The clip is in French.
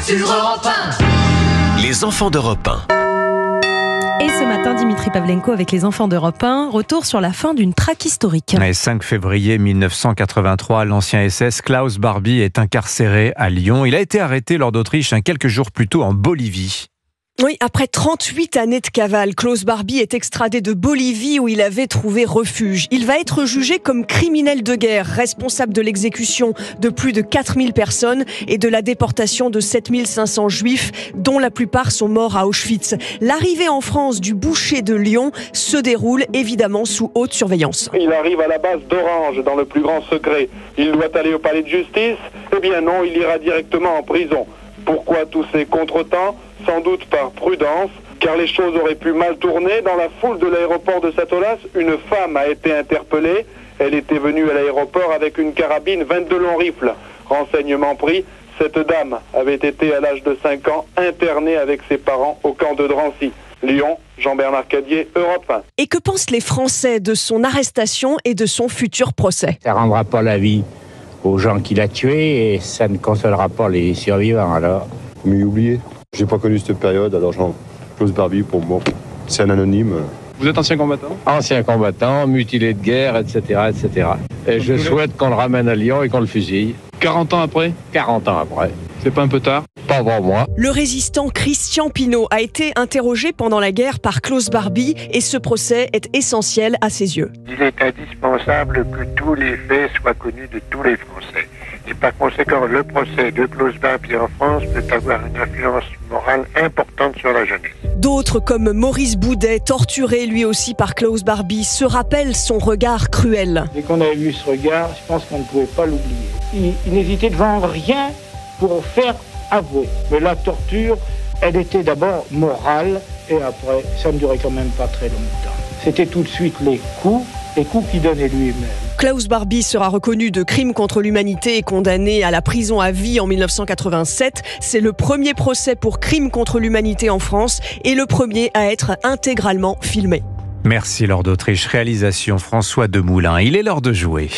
sur Europe 1. Les enfants d'Europe 1. Et ce matin, Dimitri Pavlenko avec les enfants d'Europe 1, retour sur la fin d'une traque historique. Le 5 février 1983, l'ancien SS Klaus Barbie est incarcéré à Lyon. Il a été arrêté lors d'Autriche quelques jours plus tôt en Bolivie. Oui, après 38 années de cavale, Klaus Barbie est extradé de Bolivie où il avait trouvé refuge. Il va être jugé comme criminel de guerre, responsable de l'exécution de plus de 4000 personnes et de la déportation de 7500 juifs, dont la plupart sont morts à Auschwitz. L'arrivée en France du boucher de Lyon se déroule évidemment sous haute surveillance. Il arrive à la base d'Orange dans le plus grand secret. Il doit aller au palais de justice? Eh bien non, il ira directement en prison. Pourquoi tous ces contretemps? Sans doute par prudence, car les choses auraient pu mal tourner. Dans la foule de l'aéroport de Satolas, une femme a été interpellée. Elle était venue à l'aéroport avec une carabine 22 longs rifles. Renseignement pris, cette dame avait été à l'âge de 5 ans internée avec ses parents au camp de Drancy. Lyon, Jean-Bernard Cadier, Europe 1. Et que pensent les Français de son arrestation et de son futur procès? Ça ne rendra pas la vie aux gens qu'il a tués et ça ne consolera pas les survivants alors. Mais oubliez, j'ai pas connu cette période, alors Klaus Barbie pour moi, c'est un anonyme. Vous êtes ancien combattant? Ancien combattant, mutilé de guerre, etc. etc. Et je souhaite qu'on le ramène à Lyon et qu'on le fusille. 40 ans après? 40 ans après. C'est pas un peu tard? Pas avant moi. Le résistant Christian Pineau a été interrogé pendant la guerre par Klaus Barbie et ce procès est essentiel à ses yeux. Il est indispensable que tous les faits soient connus de tous les Français. Et par conséquent, le procès de Klaus Barbie en France peut avoir une influence morale importante sur la jeunesse. D'autres, comme Maurice Boudet, torturé lui aussi par Klaus Barbie, se rappellent son regard cruel. Dès qu'on avait vu ce regard, je pense qu'on ne pouvait pas l'oublier. Il n'hésitait devant rien pour faire avouer. Mais la torture, elle était d'abord morale et après, ça ne durait quand même pas très longtemps. C'était tout de suite les coups qu'il donnait lui-même. Klaus Barbie sera reconnu de crime contre l'humanité et condamné à la prison à vie en 1987. C'est le premier procès pour crime contre l'humanité en France et le premier à être intégralement filmé. Merci Lord d'Autriche, réalisation François Demoulin. Il est l'heure de jouer.